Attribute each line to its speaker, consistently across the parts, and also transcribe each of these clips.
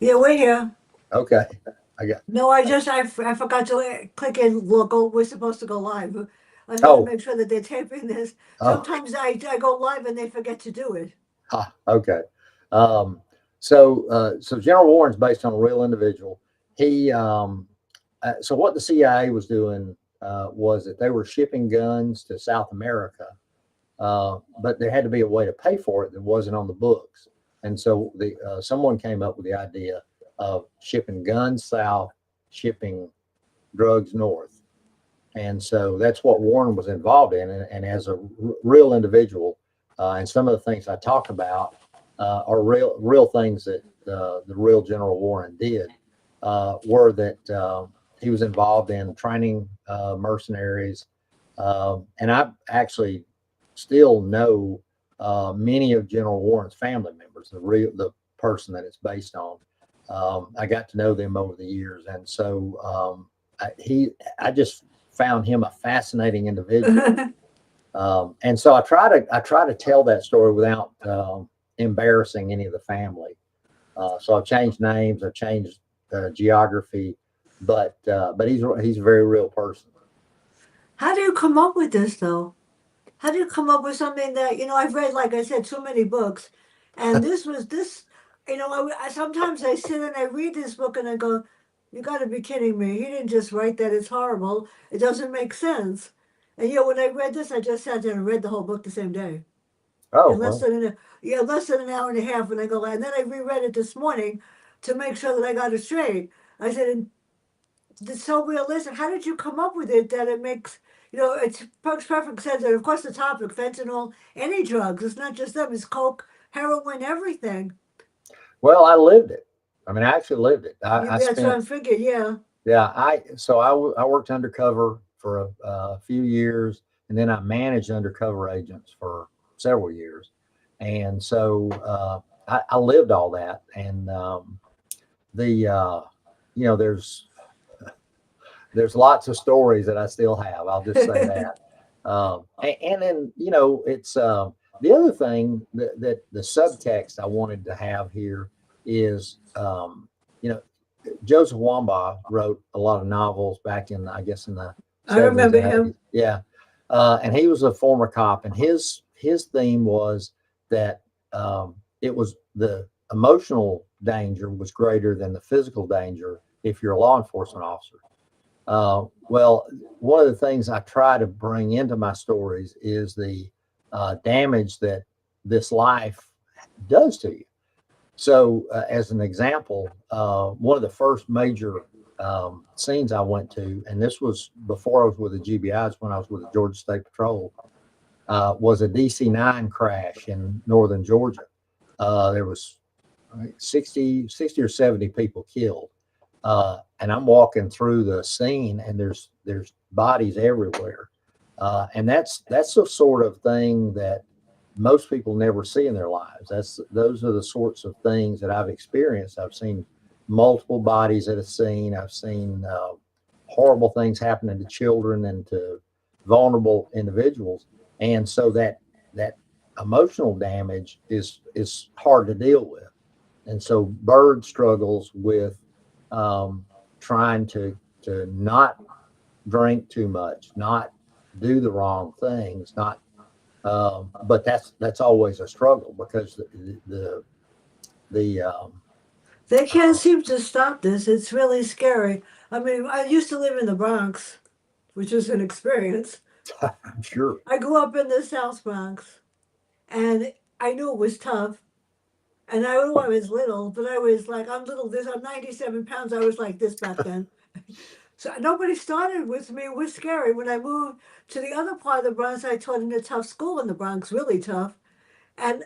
Speaker 1: Yeah, we're here.
Speaker 2: Okay. I got.
Speaker 1: No, I forgot to click in local. We're supposed to go live. I was going to
Speaker 2: Oh.
Speaker 1: make sure that they're taping this.
Speaker 2: Oh.
Speaker 1: Sometimes I go live and they forget to do it.
Speaker 2: Okay. Um, so General Warren's based on a real individual. He so what the CIA was doing was that they were shipping guns to South America, but there had to be a way to pay for it that wasn't on the books. And so the someone came up with the idea of shipping guns south, shipping drugs north. And so that's what Warren was involved in. And as a real individual, and some of the things I talk about are real things that the real General Warren did. Were that he was involved in training mercenaries, and I actually still know many of General Warren's family members, the person that it's based on. I got to know them over the years, and so I just found him a fascinating individual. And so I try to tell that story without embarrassing any of the family. So I've changed names, I've changed geography, but he's a very real person.
Speaker 1: How do you come up with this, though? How do you come up with something that, I've read, like I said, so many books. And this was this, sometimes I sit and I read this book and I go, you got to be kidding me. He didn't just write that. It's horrible. It doesn't make sense. And, when I read this, I just sat there and read the whole book the same day.
Speaker 2: Oh
Speaker 1: In less
Speaker 2: well,
Speaker 1: than less than an hour and a half. And I go, and then I reread it this morning to make sure that I got it straight. I said, and it's so realistic. How did you come up with it that it makes, it makes perfect sense? And of course, the topic, fentanyl, any drugs, it's not just them, it's coke, heroin, everything.
Speaker 2: well I lived it. I mean, I actually lived it. I
Speaker 1: That's what
Speaker 2: spent
Speaker 1: I figured, yeah.
Speaker 2: Yeah, I worked undercover for a few years, and then I managed undercover agents for several years, and so I lived all that. And the you know there's lots of stories that I still have. I'll just say that. And then it's the other thing that the subtext I wanted to have here is you know Joseph Wambaugh wrote a lot of novels back in, I guess, in the
Speaker 1: I
Speaker 2: '70s
Speaker 1: remember
Speaker 2: and '80s.
Speaker 1: him.
Speaker 2: Yeah, and he was a former cop, and his theme was that it was the emotional danger was greater than the physical danger if you're a law enforcement officer. Well, one of the things I try to bring into my stories is the damage that this life does to you. So, as an example, one of the first major scenes I went to, and this was before I was with the GBIs, when I was with the Georgia State Patrol, was a DC-9 crash in northern Georgia. There was 60 or 70 people killed. And I'm walking through the scene, and there's bodies everywhere. And that's the sort of thing that most people never see in their lives. Those are the sorts of things that I've experienced. I've seen multiple bodies at a scene. I've seen horrible things happening to children and to vulnerable individuals, and so that emotional damage is hard to deal with. And so Bird struggles with um, trying to not drink too much, not do the wrong things, not but that's always a struggle because the
Speaker 1: They can't seem to stop this. It's really scary. I mean, I used to live in the Bronx, which is an experience.
Speaker 2: I'm sure.
Speaker 1: I grew up in the South Bronx, and I knew it was tough. And I knew I was little, but I was like, I'm little this, I'm 97 pounds. I was like this back then. So nobody started with me. It was scary. When I moved to the other part of the Bronx, I taught in a tough school in the Bronx, really tough. And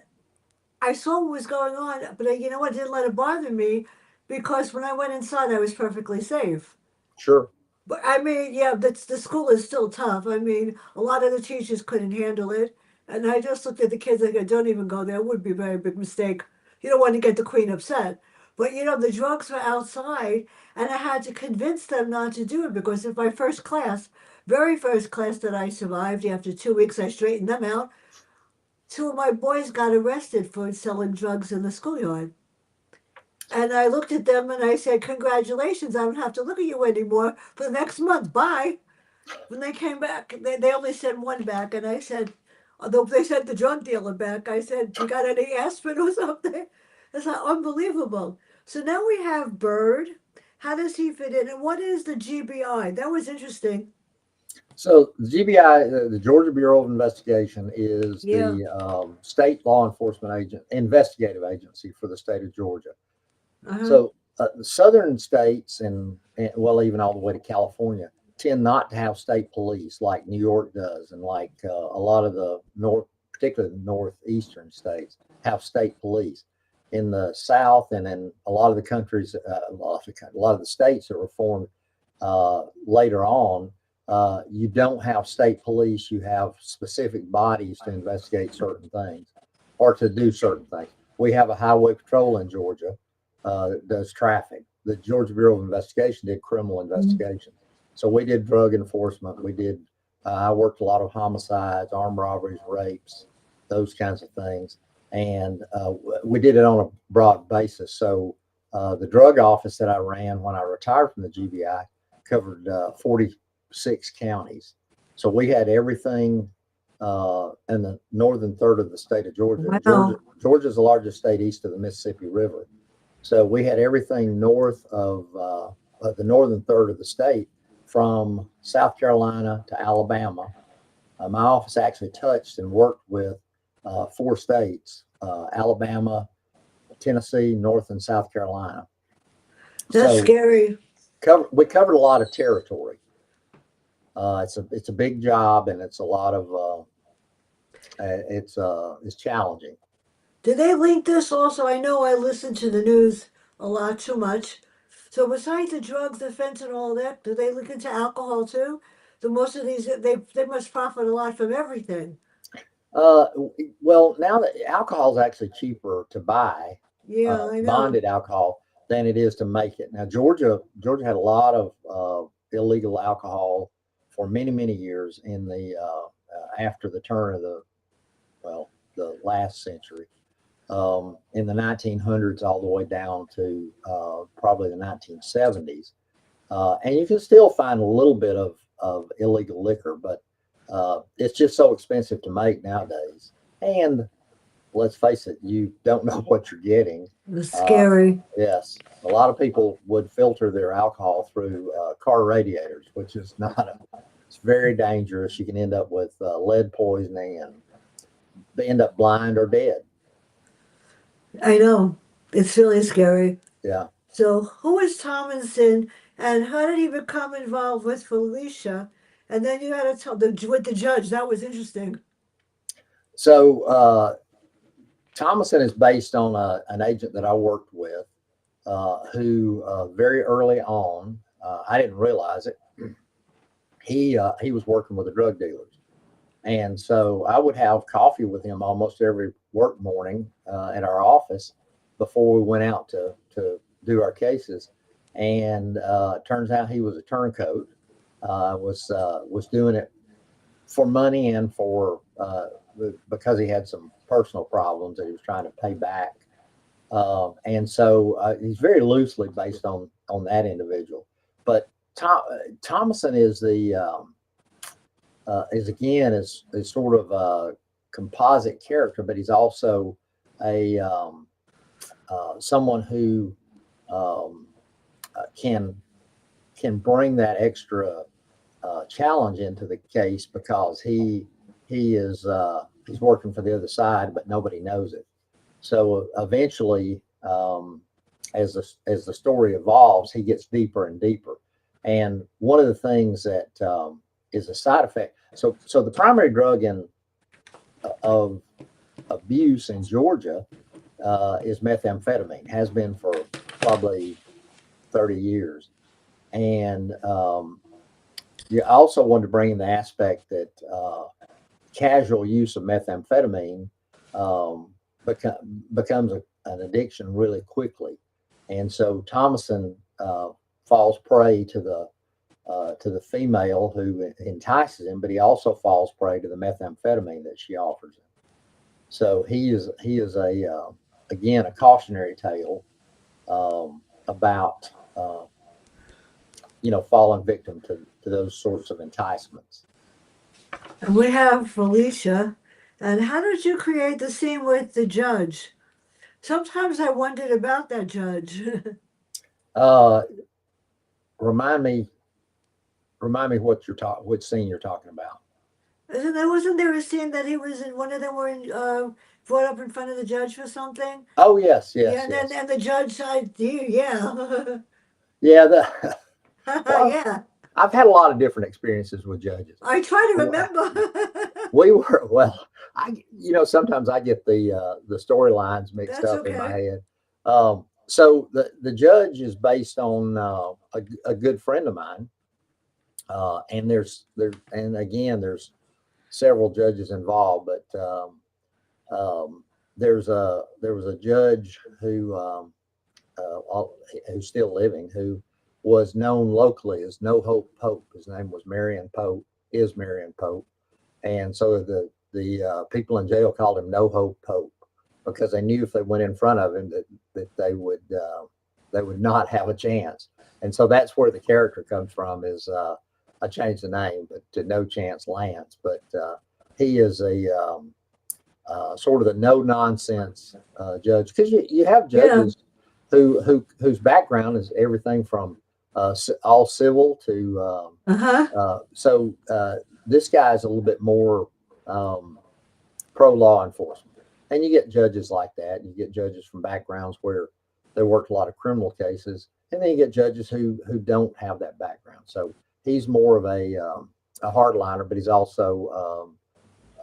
Speaker 1: I saw what was going on, but you know what? I didn't let it bother me because when I went inside, I was perfectly safe.
Speaker 2: Sure.
Speaker 1: But I mean, yeah, the school is still tough. I mean, a lot of the teachers couldn't handle it. And I just looked at the kids like, don't even go there. It would be a very big mistake. You don't want to get the queen upset. But the drugs were outside, and I had to convince them not to do it because in my first class, very first class that I survived, after 2 weeks, I straightened them out. Two of my boys got arrested for selling drugs in the schoolyard. And I looked at them and I said, "Congratulations! I don't have to look at you anymore for the next month. Bye." When they came back, they only sent one back, and I said, although they sent the drug dealer back, I said, "You got any aspirin or something?" It's like unbelievable. So now we have Bird. How does he fit in? And what is the GBI? That was interesting.
Speaker 2: So the GBI, the Georgia Bureau of Investigation, is
Speaker 1: Yeah.
Speaker 2: the state law enforcement investigative agency for the state of Georgia.
Speaker 1: Uh huh.
Speaker 2: So the southern states and well, even all the way to California, tend not to have state police like New York does, and like a lot of the particularly the northeastern states, have state police. In the South and in a lot of the countries, a lot of the states that were formed later on, you don't have state police. You have specific bodies to investigate certain things or to do certain things. We have a highway patrol in Georgia that does traffic. The Georgia Bureau of Investigation did criminal investigation. So we did drug enforcement. We did. I worked a lot of homicides, armed robberies, rapes, those kinds of things, and we did it on a broad basis. So the drug office that I ran when I retired from the GBI covered 46 counties. So we had everything in the northern third of the state of Georgia. And
Speaker 1: Wow.
Speaker 2: Georgia is the largest state east of the Mississippi River. So we had everything north of the northern third of the state, from South Carolina to Alabama. My office actually touched and worked with four states: Alabama, Tennessee, North and South Carolina.
Speaker 1: That's
Speaker 2: So
Speaker 1: scary.
Speaker 2: we covered a lot of territory. It's a big job, and it's a lot of it's challenging.
Speaker 1: Did they link this also? I know I listen to the news a lot too much. So besides the drugs, the fentanyl, that do they link into alcohol too? The most of these they must profit a lot from everything.
Speaker 2: Uh, well, now that alcohol is actually cheaper to buy,
Speaker 1: Yeah, I know.
Speaker 2: bonded alcohol, than it is to make it. Now, Georgia had a lot of illegal alcohol for many years in the after the turn of the last century. In the 1900s, all the way down to probably the 1970s. And you can still find a little bit of illegal liquor, but it's just so expensive to make nowadays. And let's face it, you don't know what you're getting.
Speaker 1: It's
Speaker 2: Uh,
Speaker 1: scary.
Speaker 2: yes, a lot of people would filter their alcohol through car radiators, which is not a, it's very dangerous. You can end up with lead poisoning and they end up blind or dead.
Speaker 1: I know. It's really scary.
Speaker 2: Yeah.
Speaker 1: So who is Tomlinson and how did he become involved with Felicia? And then you had to tell the with the judge. That was interesting.
Speaker 2: So Thomason is based on an agent that I worked with who very early on, I didn't realize it. He was working with the drug dealers, and so I would have coffee with him almost every work morning at our office before we went out to do our cases. And turns out he was a turncoat. Was doing it for money and for because he had some personal problems that he was trying to pay back. And so he's very loosely based on that individual. But Thomason is the is again is sort of a composite character, but he's also a someone who um, can bring that extra challenge into the case because he is he's working for the other side, but nobody knows it. So eventually, as the story evolves, he gets deeper and deeper. And one of the things that is a side effect. So the primary drug in of abuse in Georgia is methamphetamine. Has been for probably 30 years. And you also want to bring in the aspect that casual use of methamphetamine um, becomes an addiction really quickly. And so Thomason falls prey to the female who entices him, but he also falls prey to the methamphetamine that she offers him. So he is a again a cautionary tale about falling victim to those sorts of enticements.
Speaker 1: And we have Felicia. And how did you create the scene with the judge? Sometimes I wondered about that judge.
Speaker 2: Uh, remind me, remind me which scene you're talking about.
Speaker 1: Wasn't there a scene that he was in? One of them were brought up in front of the judge for something.
Speaker 2: Oh yes,
Speaker 1: Yeah,
Speaker 2: yes,
Speaker 1: and then
Speaker 2: yes,
Speaker 1: and the judge said, "Yeah,
Speaker 2: yeah. Well,
Speaker 1: yeah."
Speaker 2: I've had a lot of different experiences with judges.
Speaker 1: I try to
Speaker 2: Well,
Speaker 1: remember.
Speaker 2: we were well. Sometimes I get the storylines mixed
Speaker 1: That's
Speaker 2: up in my
Speaker 1: okay.
Speaker 2: head. So the judge is based on a good friend of mine, and and again there's several judges involved, but there was a judge who's still living, who was known locally as No Hope Pope. His name was Marion Pope, is Marion Pope, and so the people in jail called him No Hope Pope because they knew if they went in front of him that they would not have a chance. And so that's where the character comes from. Is I changed the name, but to No Chance Lance. But he is a sort of the no nonsense judge, because you have
Speaker 1: Yeah.
Speaker 2: judges whose background is everything from all civil to
Speaker 1: Uh-huh.
Speaker 2: this guy is a little bit more um, pro law enforcement, and you get judges like that. You get judges from backgrounds where they worked a lot of criminal cases, and then you get judges who don't have that background. So he's more of a hardliner, but he's also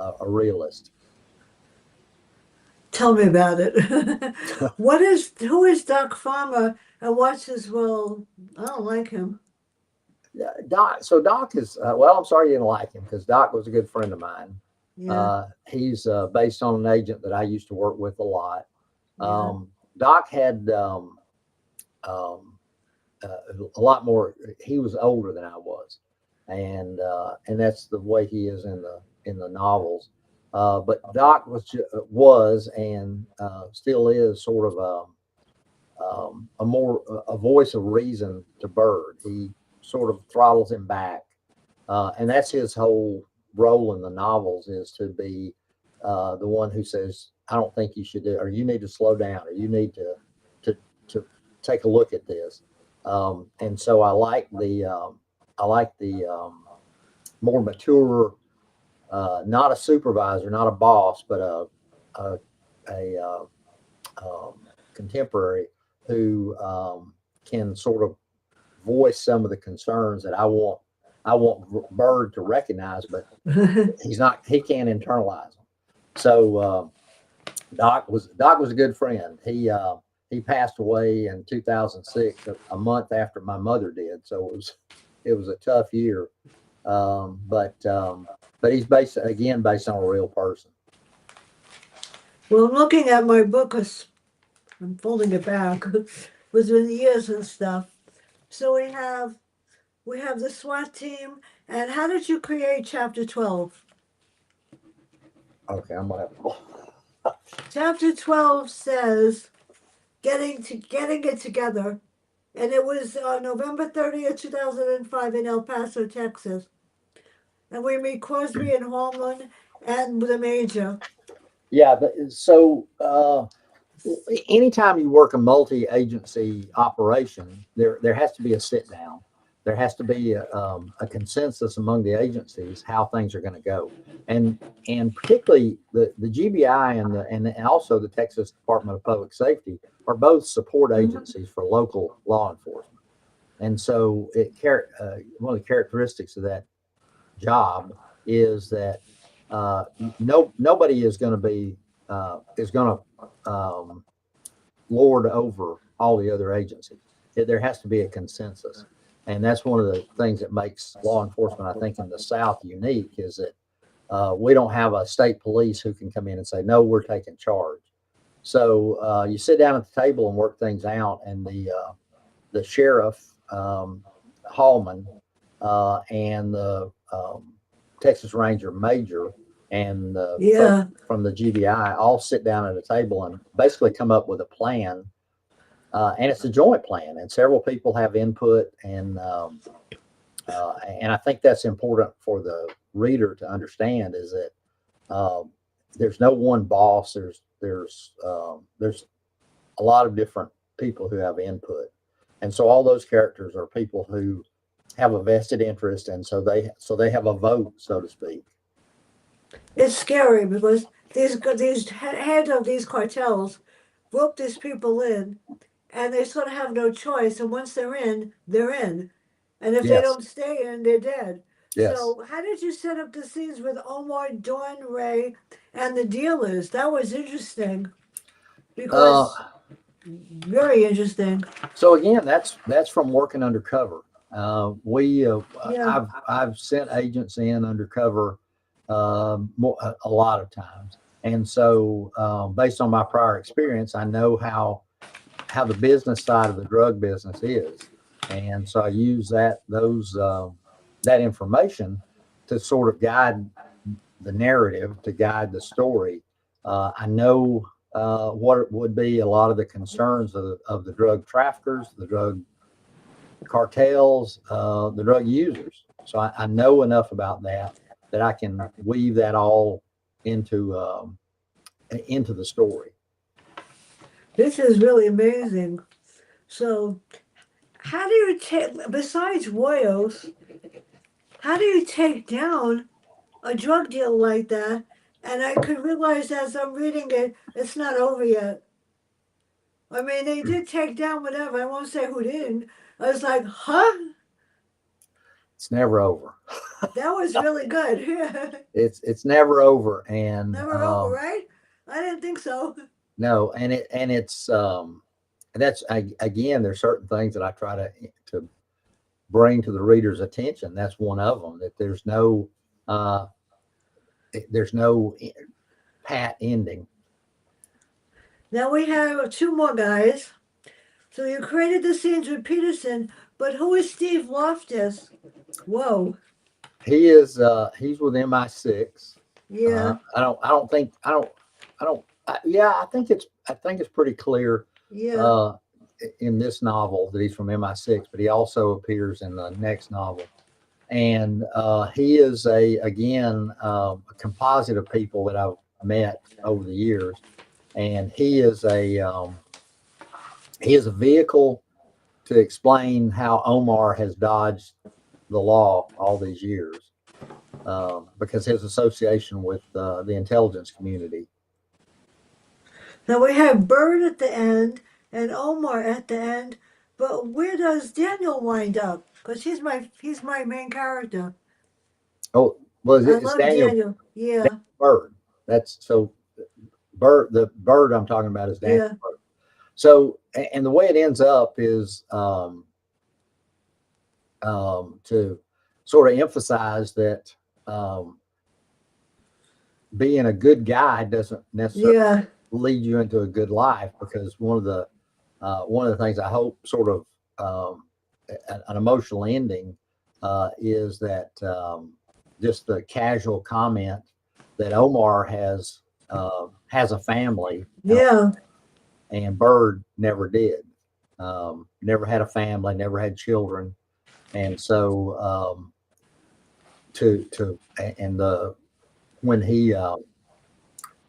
Speaker 2: a realist.
Speaker 1: Tell me about it. Who is Doc Farmer and what's his role? I don't like him.
Speaker 2: Yeah, Doc. So Doc is well. I'm sorry you didn't like him, because Doc was a good friend of mine.
Speaker 1: Yeah,
Speaker 2: He's based on an agent that I used to work with a lot.
Speaker 1: yeah.
Speaker 2: Doc had um, uh, a lot more. He was older than I was, and that's the way he is in the novels. But Doc was and still is sort of a voice of reason to Bird. He sort of throttles him back, and that's his whole role in the novels, is to be the one who says, "I don't think you should do," or "You need to slow down," or "You need to to take a look at this." And so I like the more mature, not a supervisor, not a boss, but a, a um, contemporary who can sort of voice some of the concerns that I want Bird to recognize, but he can't internalize them. So Doc was a good friend. He passed away in 2006, a month after my mother did. So it was a tough year. But he's based on a real person.
Speaker 1: Well, I'm looking at my book 'cause I'm folding it back with the years and stuff. So we have the SWAT team. And how did you create chapter 12?
Speaker 2: Okay, I'm gonna have
Speaker 1: Chapter 12 says getting it together. And it was November 30th, 2005 in El Paso, Texas. And we meet Crosby and Holman and the major.
Speaker 2: yeah. So anytime you work a multi-agency operation, there has to be a sit down. There has to be a consensus among the agencies how things are going to go, and particularly the GBI and also the Texas Department of Public Safety are both support
Speaker 1: Mhm.
Speaker 2: agencies for local law enforcement, and so one of the characteristics of that job is that nobody is going to be is going to lord over all the other agencies. There has to be a consensus, and that's one of the things that makes law enforcement, I think, in the South unique, is that we don't have a state police who can come in and say, "No, we're taking charge." So you sit down at the table and work things out, and the sheriff Hallman and the Texas Ranger Major and the folks
Speaker 1: Yeah.
Speaker 2: from the GBI all sit down at a table and basically come up with a plan and it's a joint plan, and several people have input, and I think that's important for the reader to understand is that there's no one boss. There's a lot of different people who have input, and so all those characters are people who have a vested interest, and so they have a vote, so to speak.
Speaker 1: It's scary because these head of these cartels rope these people in, and they sort of have no choice. And once they're in, they're in. And if they
Speaker 2: Yes,
Speaker 1: don't stay in, they're dead.
Speaker 2: yes.
Speaker 1: So, how did you set up the scenes with Omar, Dawn, Ray, and the dealers? That was interesting
Speaker 2: Uh,
Speaker 1: because very interesting.
Speaker 2: so again, that's from working undercover. We
Speaker 1: Yeah.
Speaker 2: I've sent agents in undercover a lot of times, and so based on my prior experience, I know how the business side of the drug business is, and so I use that information to sort of guide the narrative, to guide the story. I know what would be a lot of the concerns of the drug traffickers, the drug cartels, the drug users. So I know enough about that I can weave that all into the story.
Speaker 1: This is really amazing. So, how do you take, besides Royals, how do you take down a drug deal like that? And I could realize as I'm reading it, it's not over yet. I mean, they did take down whatever. I won't say who didn't. I was like, huh?
Speaker 2: It's never over.
Speaker 1: That was really good.
Speaker 2: It's never over, and
Speaker 1: Never over, right? I didn't think so.
Speaker 2: no, and it's that's again, there's certain things that I try to bring to the reader's attention. That's one of them. That uh, there's no pat ending.
Speaker 1: Now we have two more guys. So you created the scenes with Peterson, but who is Steve Loftus? Whoa.
Speaker 2: He's with MI6.
Speaker 1: Yeah,
Speaker 2: Yeah, I think it's pretty clear
Speaker 1: yeah.
Speaker 2: uh, in this novel that he's from MI6, but he also appears in the next novel. And he is a composite of people that I've met over the years, and he is a vehicle to explain how Omar has dodged the law all these years because his association with the intelligence community.
Speaker 1: Now we have Bird at the end and Omar at the end, but where does Daniel wind up? Because he's my main character.
Speaker 2: Oh, well,
Speaker 1: I
Speaker 2: it's
Speaker 1: love
Speaker 2: Daniel
Speaker 1: Daniel. Yeah,
Speaker 2: Bird. That's so Bird. The bird I'm talking about is Daniel
Speaker 1: yeah.
Speaker 2: Bird. So, and the way it ends up is to sort of emphasize that um, being a good guy doesn't necessarily
Speaker 1: Yeah.
Speaker 2: lead you into a good life, because one of the things I hope sort of an emotional ending is that just the casual comment that Omar has a family,
Speaker 1: Yeah.
Speaker 2: and Bird never did. Never had a family, never had children, and so to and the when he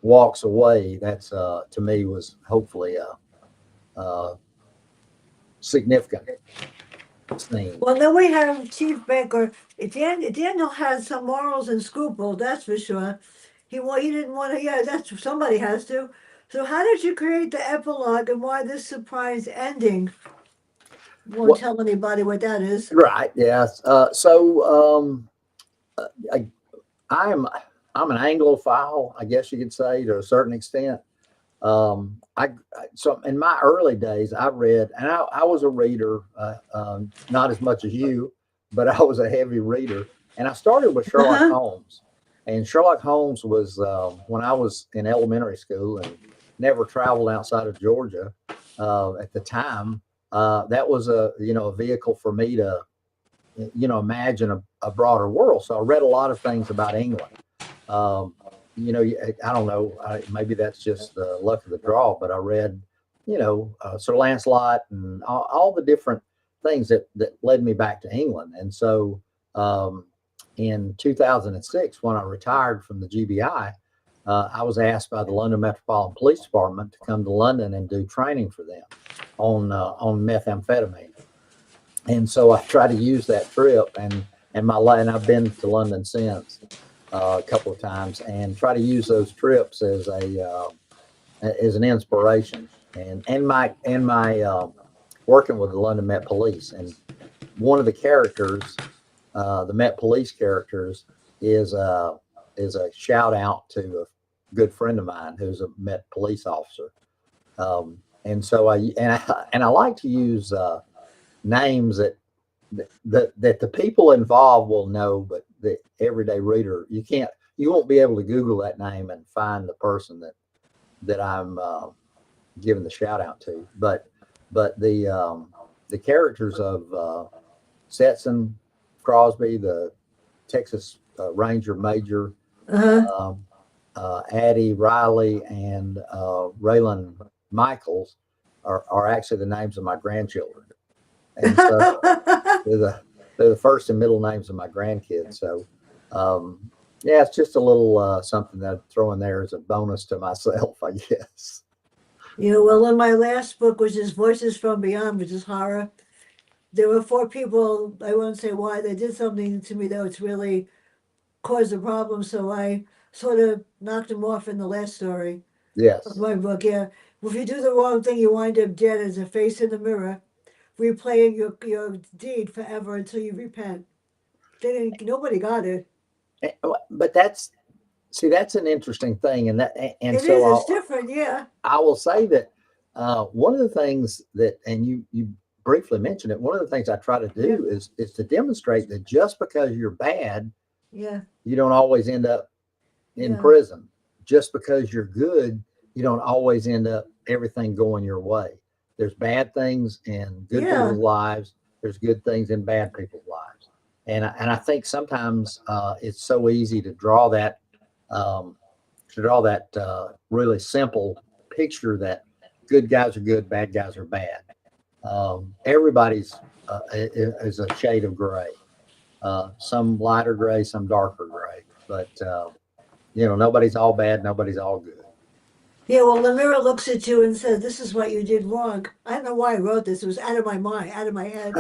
Speaker 2: walks away, that's to me was hopefully a significant scene.
Speaker 1: Well, then we have Chief Baker. Daniel had some morals and scruples, that's for sure. He didn't want to. Yeah, that's somebody has to. So how did you create the epilogue and why this surprise ending? Won't
Speaker 2: What
Speaker 1: tell anybody what that is.
Speaker 2: right? Yes. I, I'm I'm an Anglophile, I guess you could say, to a certain extent. So in my early days, I read, and I was a reader, not as much as you, but I was a heavy reader, and I started with
Speaker 1: Uh
Speaker 2: Sherlock
Speaker 1: huh.
Speaker 2: Holmes, and Sherlock Holmes was when I was in elementary school and never traveled outside of Georgia at the time. That was a vehicle for me to imagine a broader world. So I read a lot of things about England. Um, I don't know. Maybe that's just the luck of the draw, but I read Sir Lancelot and all the different things that led me back to England. And so um, in 2006, when I retired from the GBI, I was asked by the London Metropolitan Police Department to come to London and do training for them on methamphetamine. And so I try to use that trip and I've been to London since a couple of times and try to use those trips as an inspiration and my working with the London Met Police. And one of the characters, the Met Police characters, is uh, is a shout out to a good friend of mine who's a Met Police officer. And I like to use names that the people involved will know, but the everyday reader you won't be able to Google that name and find the person that I'm giving the shout out to. But the characters of Stetson Crosby, the Texas Ranger Major,
Speaker 1: Uh-huh.
Speaker 2: um, Addie Riley, and Raylan Michaels are actually the names of my grandchildren, and so they're the they're the first and middle names of my grandkids. So yeah, it's just a little something that I throw in there as a bonus to myself, I guess.
Speaker 1: Well, in my last book, which is Voices from Beyond, which is horror, there were four people. I won't say why. They did something to me, though. It's really caused a problem. So I sort of knocked them off in the last story of
Speaker 2: Yes.
Speaker 1: my book. Yeah. Well, if you do the wrong thing, you wind up dead as a face in the mirror, replaying your deed forever until you repent. They didn't. Nobody got it.
Speaker 2: But that's an interesting thing, and
Speaker 1: It
Speaker 2: so
Speaker 1: is. It's different. Yeah.
Speaker 2: I will say that one of the things that, and you briefly mentioned it, one of the things I try to
Speaker 1: Yeah.
Speaker 2: do is to demonstrate that just because you're bad,
Speaker 1: Yeah.
Speaker 2: you don't always end up in
Speaker 1: Yeah.
Speaker 2: prison. Just because you're good, you don't always end up everything going your way. There's bad things in good
Speaker 1: Yeah.
Speaker 2: people's lives. There's good things in bad people's lives, and I think sometimes it's so easy um, to draw that really simple picture that good guys are good, bad guys are bad. Everybody's is a shade of gray. Some lighter gray, some darker gray, but nobody's all bad, nobody's all good.
Speaker 1: Yeah, well, the mirror looks at you and says, "This is what you did wrong." I don't know why I wrote this. It was out of my mind, out of my head.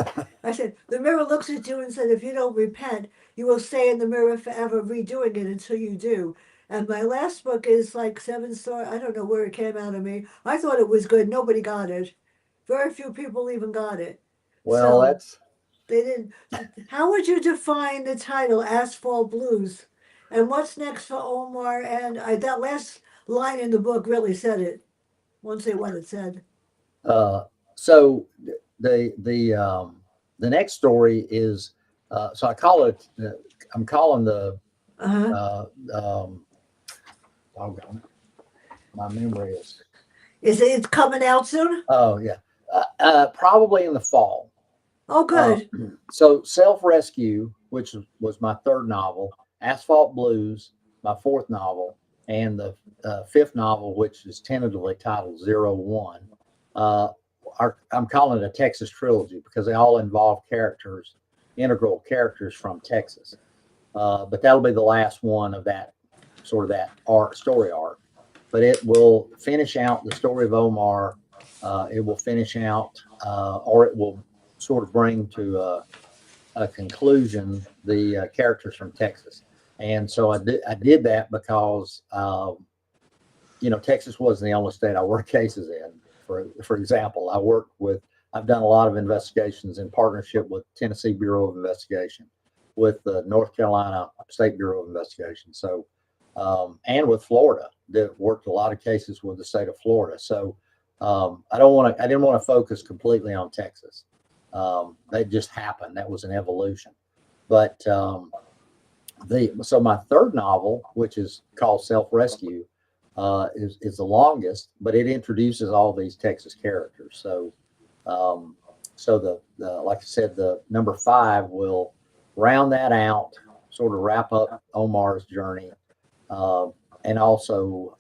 Speaker 1: I said, "The mirror looks at you and said, if you don't repent, you will stay in the mirror forever, redoing it until you do." And my last book is like seven story. I don't know where it came out of me. I thought it was good. Nobody got it. Very few people even got it.
Speaker 2: Well,
Speaker 1: So
Speaker 2: that's
Speaker 1: they didn't. How would you define the title, Asphalt Blues? And what's next for Omar? And that last line in the book really said it. Won't say what it said.
Speaker 2: uh, so the next story is so I call it I'm calling the
Speaker 1: Uh huh.
Speaker 2: uh, um, doggone it, my memory is
Speaker 1: Is it? It's coming out soon.
Speaker 2: oh yeah probably in the fall.
Speaker 1: Oh,
Speaker 2: Uh,
Speaker 1: good.
Speaker 2: so Self Rescue, which was my third novel, Asphalt Blues, my fourth novel, and the fifth novel, which is tentatively titled Zero One, uh, I'm calling it a Texas trilogy because they all involve characters, integral characters from Texas. But that'll be the last one of that sort of that story arc. But it will finish out the story of Omar. It will finish out, or it will sort of bring to a conclusion the characters from Texas. And so I did that because Texas wasn't the only state I worked cases in. For example, I've done a lot of investigations in partnership with Tennessee Bureau of Investigation, with the North Carolina State Bureau of Investigation. So and with Florida, that worked a lot of cases with the state of Florida. So I didn't want to focus completely on Texas. That just happened. That was an evolution. But so my third novel, which is called Self Rescue, is the longest, but it introduces all these Texas characters. Um, so the like I said, the number five will round that out, sort of wrap up Omar's journey, uh, and also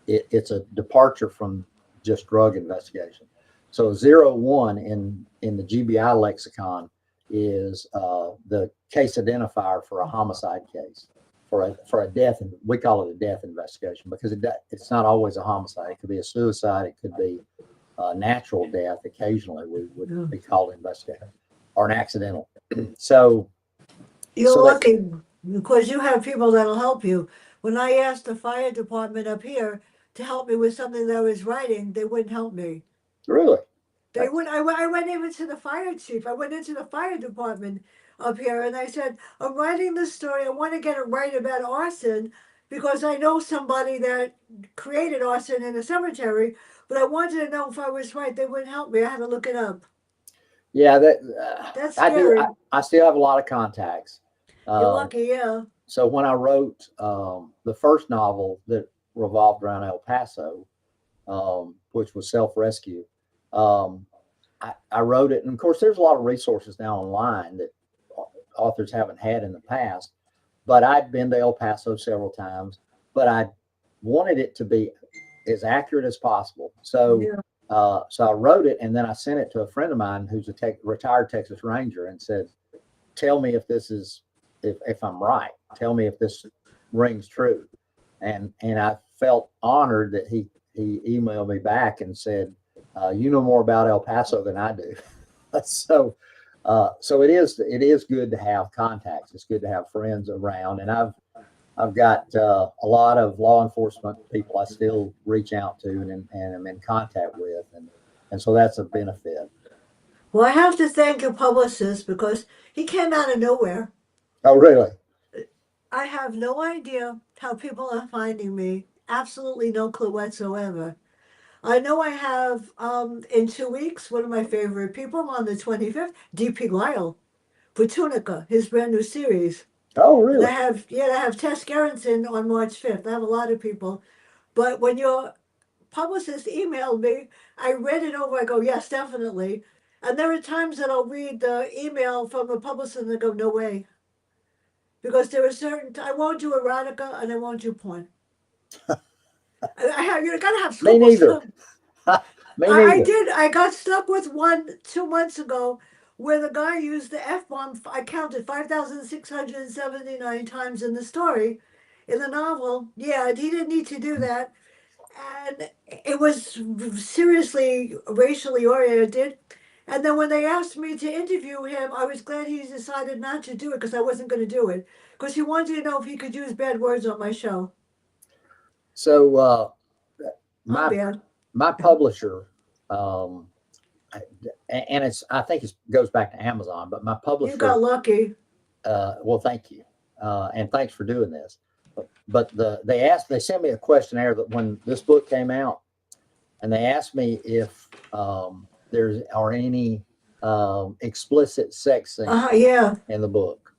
Speaker 2: it's a departure from just drug investigation. So 01 in the GBI lexicon is the case identifier for a homicide case, for a death, and we call it a death investigation because it's not always a homicide. It could be a suicide. It could be a natural death. Occasionally, we would
Speaker 1: Yeah.
Speaker 2: be called investigator, or an accidental. So
Speaker 1: You're
Speaker 2: so that
Speaker 1: lucky because you have people that'll help you. When I asked the fire department up here to help me with something that I was writing, they wouldn't help me.
Speaker 2: really,
Speaker 1: They would. I went even to the fire chief. I went into the fire department up here, and I said, "I'm writing this story. I want to get it right about arson because I know somebody that created arson in a cemetery. But I wanted to know if I was right. They wouldn't help me. I had to look it up.
Speaker 2: yeah, that
Speaker 1: That's
Speaker 2: I do.
Speaker 1: scary.
Speaker 2: I still have a lot of contacts.
Speaker 1: You're
Speaker 2: Um,
Speaker 1: lucky, yeah.
Speaker 2: so when I wrote the first novel that revolved around El Paso, which was Self Rescue, um, I wrote it, and of course, there's a lot of resources now online that authors haven't had in the past. But I'd been to El Paso several times, but I wanted it to be as accurate as possible.
Speaker 1: Yeah.
Speaker 2: So I wrote it, and then I sent it to a friend of mine who's a retired Texas Ranger, and said, "Tell me if this is if I'm right. Tell me if this rings true." And I felt honored that he emailed me back and said, "You know more about El Paso than I do." so so it is good to have contacts. It's good to have friends around, and I've got a lot of law enforcement people I still reach out to and am in contact with, and so that's a benefit.
Speaker 1: Well, I have to thank your publicist because he came out of nowhere.
Speaker 2: Oh, really?
Speaker 1: I have no idea how people are finding me. Absolutely no clue whatsoever. I know I have in 2 weeks one of my favorite people on the 25th, DP Lyle for Tunica, his brand new series.
Speaker 2: Oh,
Speaker 1: And
Speaker 2: really?
Speaker 1: I have Tess Gerritsen on March 5th. I have a lot of people. But when your publicist emailed me, I read it over. I go, yes, definitely. And there are times that I'll read the email from a publicist and I go, no way. Because there are certain, I won't do erotica and I won't do porn. I have, you gotta have
Speaker 2: Me
Speaker 1: scruples.
Speaker 2: neither. Me
Speaker 1: I
Speaker 2: neither.
Speaker 1: did. I got stuck with one 2 months ago where the guy used the F bomb. I counted 5,679 times in the story. In the novel, yeah, he didn't need to do that. And it was seriously racially oriented. And then when they asked me to interview him, I was glad he decided not to do it because I wasn't going to do it. Because he wanted to know if he could use bad words on my show.
Speaker 2: So
Speaker 1: I'm
Speaker 2: my
Speaker 1: bad.
Speaker 2: my publisher, um, and I think it goes back to Amazon, but my
Speaker 1: You
Speaker 2: publisher,
Speaker 1: got lucky.
Speaker 2: well, thank you, and thanks for doing this. But they sent me a questionnaire that when this book came out, and they asked me if there are any explicit sex scenes
Speaker 1: Yeah.
Speaker 2: in the book,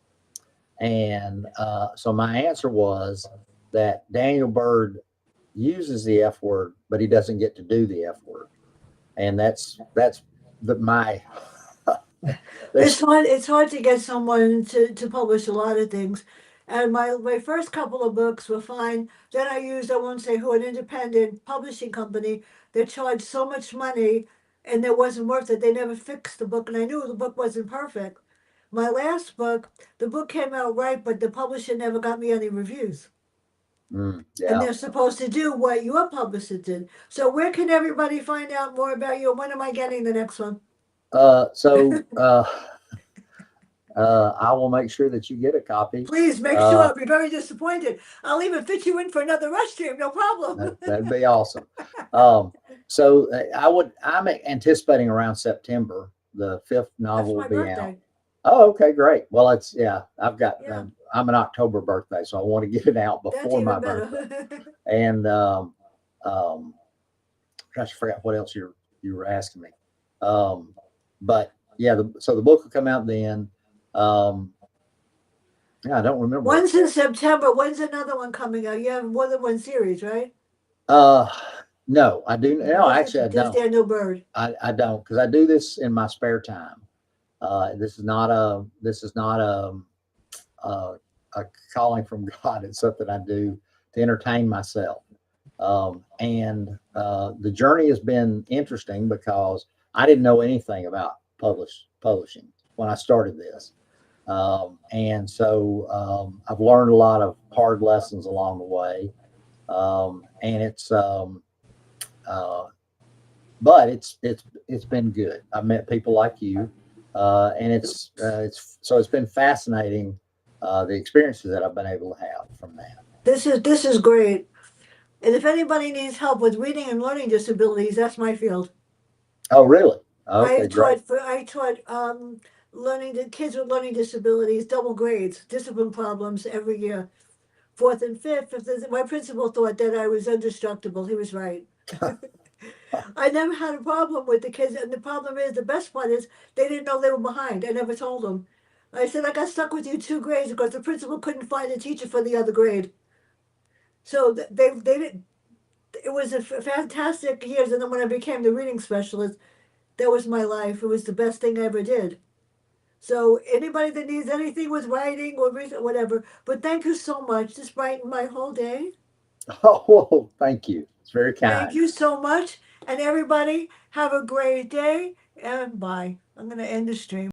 Speaker 2: and so my answer was that Daniel Bird uses the F word, but he doesn't get to do the F word, and that's my
Speaker 1: It's
Speaker 2: there's
Speaker 1: hard. It's hard to get someone to publish a lot of things, and my first couple of books were fine. Then I won't say who, an independent publishing company that charged so much money, and it wasn't worth it. They never fixed the book, and I knew the book wasn't perfect. My last book, the book came out right, but the publisher never got me any reviews. And
Speaker 2: yeah.
Speaker 1: they're supposed to do what your publisher did. So where can everybody find out more about you? When am I getting the next one?
Speaker 2: So I will make sure that you get a copy.
Speaker 1: Please make sure.
Speaker 2: Uh,
Speaker 1: I'll be very disappointed. I'll even fit you in for another rush stream. No problem.
Speaker 2: that'd be awesome. I'm anticipating around September the fifth
Speaker 1: That's
Speaker 2: novel will
Speaker 1: my
Speaker 2: be out.
Speaker 1: birthday.
Speaker 2: Oh, okay, great. Well, it's yeah.
Speaker 1: Yeah,
Speaker 2: I'm an October birthday, so I want to get it out
Speaker 1: that's
Speaker 2: before my
Speaker 1: even
Speaker 2: birthday.
Speaker 1: better.
Speaker 2: And um, gosh, I forgot what else you were asking me. Um, but yeah, so the book will come out then. Um, yeah, I don't remember what.
Speaker 1: One's in September. When's another one coming out? You have more than one series, right?
Speaker 2: Uh, no, I do. No, actually, I
Speaker 1: Just
Speaker 2: don't.
Speaker 1: Daniel Bird.
Speaker 2: I don't because I do this in my spare time. This is not a calling from God. It's something I do to entertain myself. And the journey has been interesting because I didn't know anything about publishing when I started this. And so I've learned a lot of hard lessons along the way. And uh, but it's been good. I've met people like you, and it's been fascinating, the experiences that I've been able to have from that.
Speaker 1: This is great. And if anybody needs help with reading and learning disabilities, that's my field.
Speaker 2: Oh, really? Okay, great.
Speaker 1: I taught learning the kids with learning disabilities double grades, discipline problems every year, fourth and fifth. My principal thought that I was indestructible. He was right. I never had a problem with the kids, and the problem is the best part is they didn't know they were behind. I never told them. I said I got stuck with you two grades because the principal couldn't find a teacher for the other grade. So they didn't. It was a fantastic years, and then when I became the reading specialist, that was my life. It was the best thing I ever did. So anybody that needs anything with writing or whatever, but thank you so much. This brightened my whole day.
Speaker 2: Oh, well, thank you. It's very
Speaker 1: Thank
Speaker 2: kind.
Speaker 1: you so much, and everybody have a great day. And bye. I'm gonna end the stream.